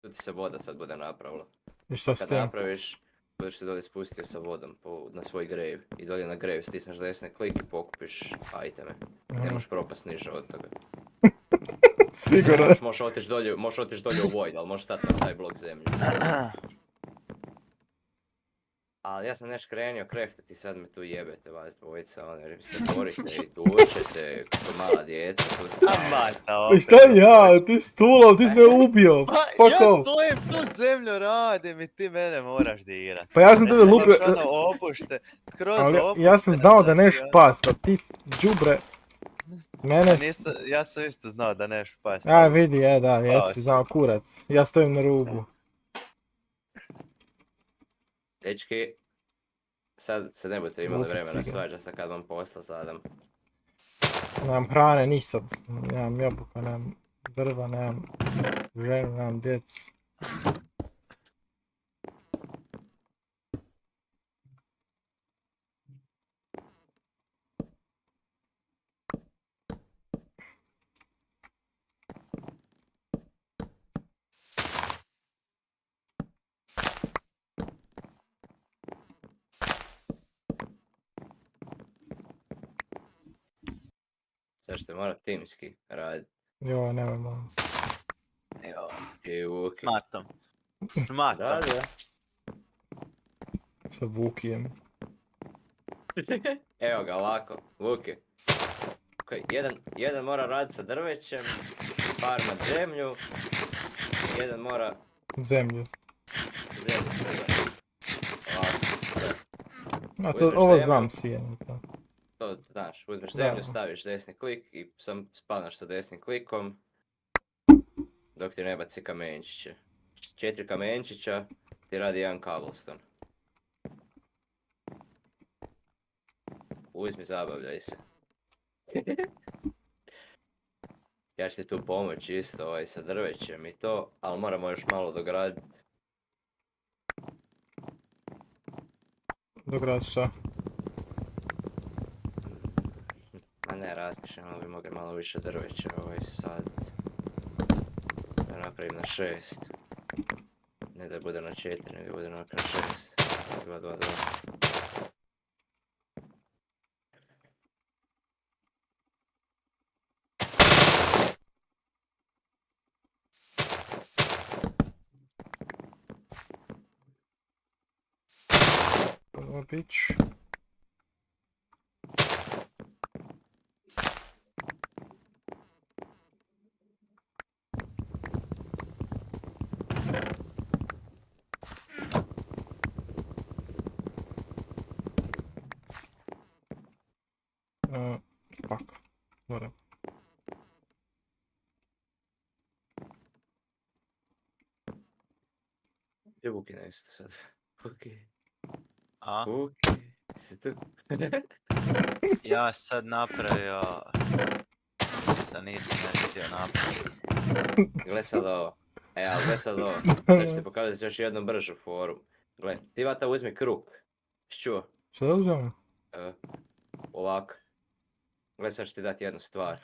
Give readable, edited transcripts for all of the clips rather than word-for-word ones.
Tu ti se voda sad bude napravila. I šta s Kad tim? napraviš, budeš se dolje spustio sa vodom na svoj grave. I dolje na grave stisneš desni klik i pokupiš iteme. Ne možeš propast niže od toga. Sigurno. Možeš otići dolje u Void, ali možeš stati na taj blok zemlje. Ali ja sam neš krenio kreftati, sad me tu jebete vas dvojica, jer mi se borite i tučete, ko mala djeca, tu stavite. I šta ja? Ti stulom, ti si me ubio. Pa, Fuck ja off. stojim tu zemlju radim i ti mene moraš dirat. Pa ja sam tebe lupio... Baš ono opušte, skroz Ali opušte. ja sam znao da neš past, a ti džubre... Mene... Ja sam isto znao da neš past. A vidi, da, Pao jesi si. znao kurac. Ja stojim na rubu. Dečki, sad se ne budete imali Lupit vremena cigan. svađa sa kad vam posla zadam. Nemam hrane ni sad. Nemam jabuka, nemam drva, nemam ženu, nemam djecu. Sad ćete morat timski raditi. Joj, nemoj molim. I Vuki. Smatom. Smatom. Da. Sa Vukijem. Evo ga ovako, Vuki. Jedan mora raditi sa drvećem, farmat zemlju, jedan mora Zemlju. zemlju sve. A Uzmeš ovo zemlju. znam sijenje. To znaš, uzmeš Da. zemlju, staviš desni klik i sam spanaš sa desnim klikom dok ti ne baci kamenčiće. 4 kamenčića ti radi jedan cobblestone. Uzmi, zabavljaj se. Ja ću ti tu pomoći isto sa drvećem i to, ali moramo još malo dograditi. Dograd šta? Ma ne, razmišljam, ali bi mogli malo više drveća sad. Da napravim na 6. Ne da bude na 4, nego bude na 6. 2, 2, 2. Prvo bić. Fuck. Moram. Je Vuki na isto sad. Vuki, A? Vuki, si tu? Ja sad napravio... Da nisam nešto htio napraviti. Gle sad ovo. Ali gle sad ovo. Sad ću ti pokazati još jednu bržu foru. Gle, ti vata uzmi kruk. Šćuo? Šta da uzmem? Ovako. Gle sad ću ti dati jednu stvar.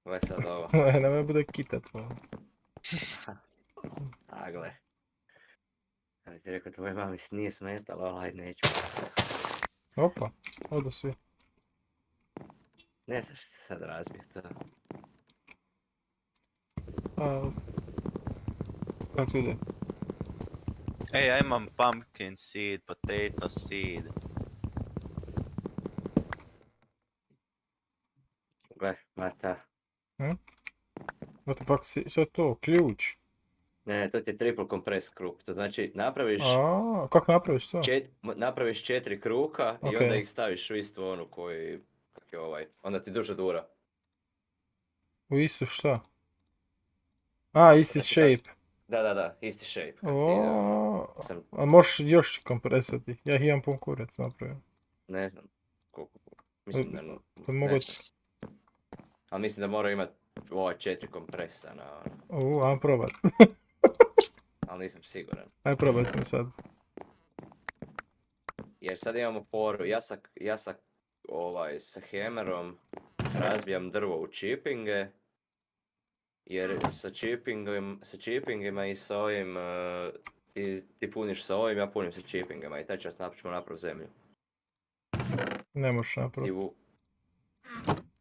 Gle sad ovo. Nemoj bude kita tvoja. A gle. Da bi ti rekao tvojoj mami nije smetalo, ali ajde neću. Opa, odu svi. Ne znaš se sad razbiti to. Kako ide? Ej, ja imam pumpkin seed, potato seed. Gle, Marta. What the fuck, šta je to? Ključ? Ne, to ti je triple compress krug. To znači napraviš, Kako napraviš to? napraviš 4 kruka i Ok. onda ih staviš u istu onu koji, kak je ovaj, onda ti duže dura. U istu šta? Isti Znači, shape. Da, isti shape. kak ti, sam, A možeš još kompresati. Ja ih imam pun kurac napravio. ne znam koliko, mislim da To mogu... ne znam. Ali mislim da mora imat ova 4 kompresa na ono, Ajmo probat. ali nisam siguran. Ajmo probat mi sad. Jer sad imamo foru, ja sa sa hammerom razbijam drvo u chippinge Jer sa chipingima i sa ovim, ti puniš sa ovim, ja punim sa chipingima i taj čas ćemo napraviti zemlju. Ne možeš Ti napraviti.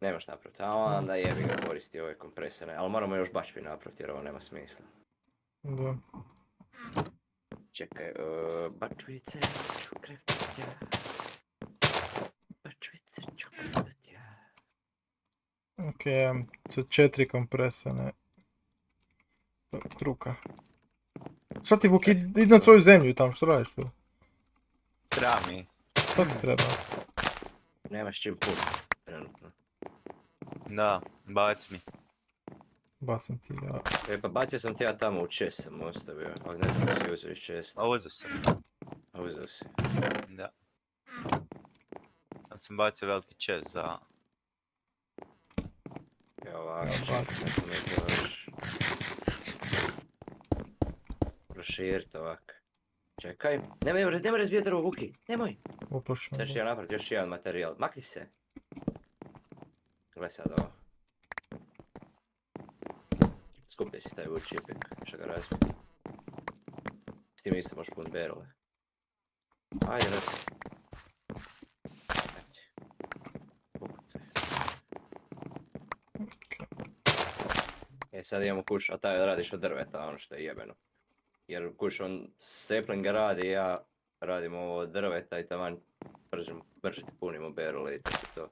nemaš napraviti, a onda jebi ga koristi ove kompresore, ali moramo još bačvi napraviti jer ovo nema smisla. Da. Čekaj, bačvice ću krepiti ja. Bačvice ću krepiti ja. Ok, imam sa 4 kompresane. Kruka. Šta ti Vuk, idi na svoju zemlju tamo, što radiš tu? Treba mi. Šta ti treba? Nemaš čim pun, trenutno. Da, bac mi. Bacam ti ja. Pa bacio sam ti ja tamo u chest sam ostavio, ali ne znam da si uzeo iz chesta. A uzeo sam. A uzeo si. Da. Ja sam bacio veliki chest za... Evo ovako, Evo, čekaj, bacim. kako mi je to još... Proširit ovak. Čekaj, nemoj razbijati drvo, Vuki, nemoj! Uplašno. Sad ću ja napraviti još jedan materijal, makni se! Gle sad ovo. Skupljaj si taj wood chipping, što ga razbije. S tim isto možeš pun berle. Ajde, radi. Ajde. Pokupaj. E sad imamo kuć, a taj radiš od drveta, ono što je jebeno. Jer kuć on sapling ga radi, ja radim ovo od drveta i taman brže ti punimo berle i to je to.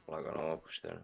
Lagano opušteno.